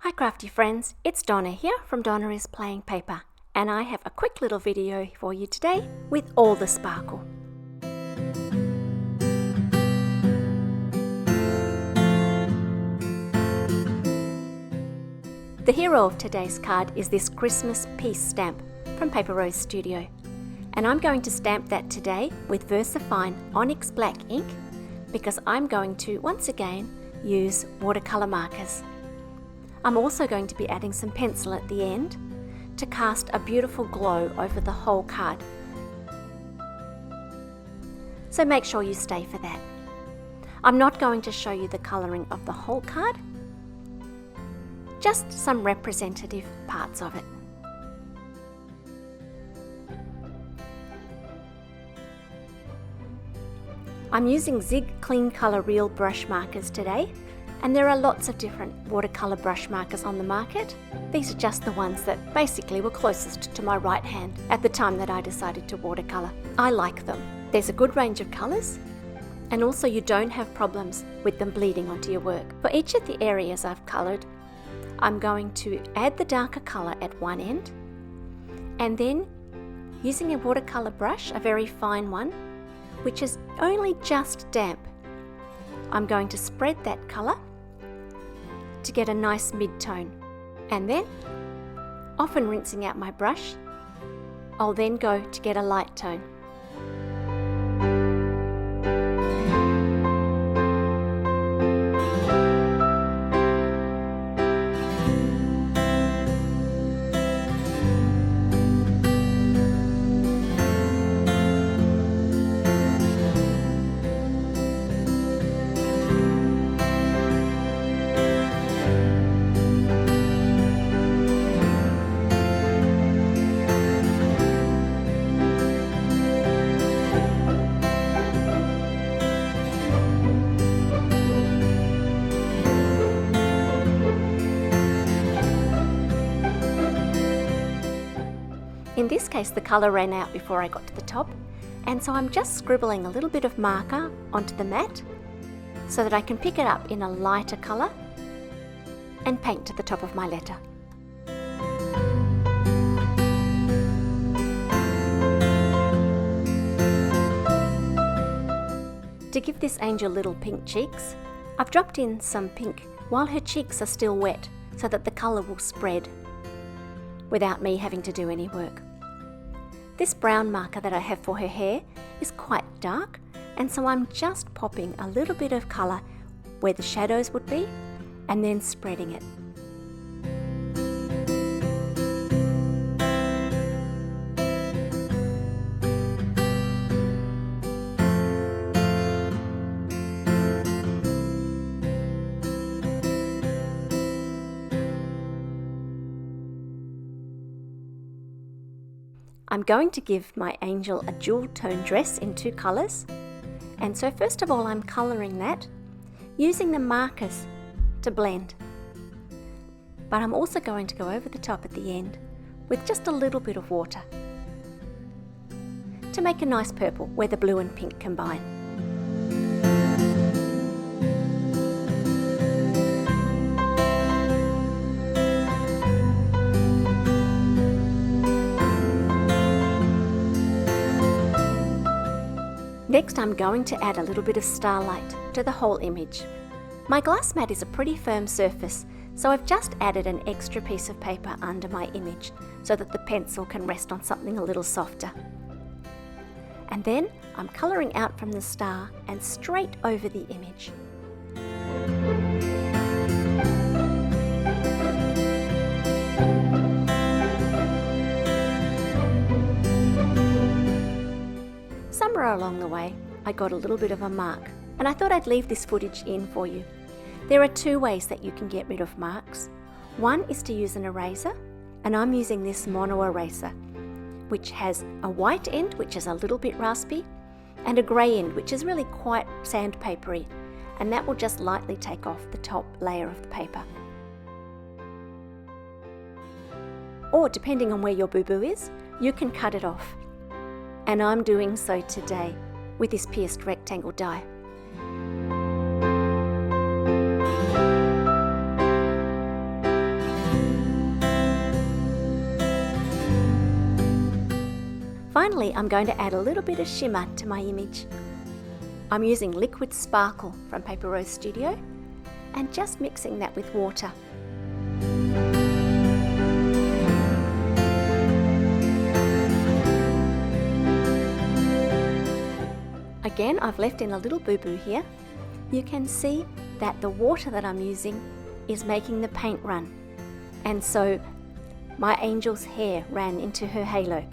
Hi crafty friends, it's Donna here from Donna is Playing Paper, and I have a quick little video for you today with all the sparkle. The hero of today's card is this Christmas Peace stamp from Paper Rose Studio, and I'm going to stamp that today with VersaFine Onyx Black ink because I'm going to once again use watercolour markers. I'm also going to be adding some pencil at the end to cast a beautiful glow over the whole card. So make sure you stay for that. I'm not going to show you the colouring of the whole card, just some representative parts of it. I'm using Zig Clean Colour Real brush markers today, and there are lots of different watercolour brush markers on the market. These are just the ones that basically were closest to my right hand at the time that I decided to watercolour. I like them. There's a good range of colours, and also you don't have problems with them bleeding onto your work. For each of the areas I've coloured, I'm going to add the darker colour at one end, and then using a watercolour brush, a very fine one, which is only just damp, I'm going to spread that colour to get a nice mid-tone, and then, often rinsing out my brush, I'll then go to get a light tone. In this case, the colour ran out before I got to the top, and so I'm just scribbling a little bit of marker onto the mat so that I can pick it up in a lighter colour and paint to the top of my letter. To give this angel little pink cheeks, I've dropped in some pink while her cheeks are still wet so that the colour will spread without me having to do any work. This brown marker that I have for her hair is quite dark, and so I'm just popping a little bit of colour where the shadows would be and then spreading it. I'm going to give my angel a dual tone dress in two colours, and so first of all I'm colouring that using the markers to blend, but I'm also going to go over the top at the end with just a little bit of water to make a nice purple where the blue and pink combine. Next, I'm going to add a little bit of starlight to the whole image. My glass mat is a pretty firm surface, so I've just added an extra piece of paper under my image so that the pencil can rest on something a little softer. And then I'm colouring out from the star and straight over the image. Somewhere along the way, I got a little bit of a mark, and I thought I'd leave this footage in for you. There are two ways that you can get rid of marks. One is to use an eraser, and I'm using this mono eraser, which has a white end, which is a little bit raspy, and a grey end, which is really quite sandpapery, and that will just lightly take off the top layer of the paper. Or, depending on where your boo-boo is, you can cut it off. And I'm doing so today with this pierced rectangle die. finally, I'm going to add a little bit of shimmer to my image. I'm using Liquid Sparkle from Paper Rose Studio and just mixing that with water. Again, I've left in a little boo-boo here. You can see that the water that I'm using is making the paint run. And so my angel's hair ran into her halo.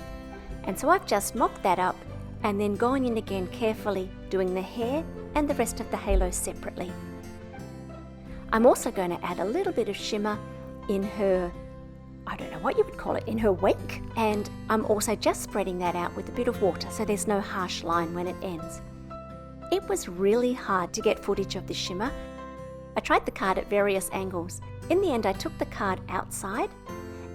And so I've just mopped that up and then gone in again carefully, doing the hair and the rest of the halo separately. I'm also going to add a little bit of shimmer in her, I don't know what you would call it, in her wake. And I'm also just spreading that out with a bit of water so there's no harsh line when it ends. It was really hard to get footage of the shimmer. I tried the card at various angles. In the end, I took the card outside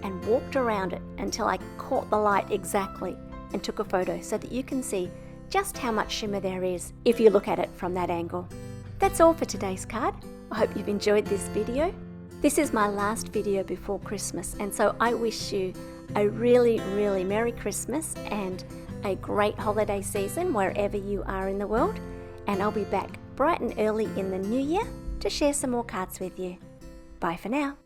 and walked around it until I caught the light exactly and took a photo so that you can see just how much shimmer there is if you look at it from that angle. That's all for today's card. I hope you've enjoyed this video. This is my last video before Christmas, and so I wish you a really, really Merry Christmas and a great holiday season wherever you are in the world. And I'll be back bright and early in the new year to share some more cards with you. Bye for now.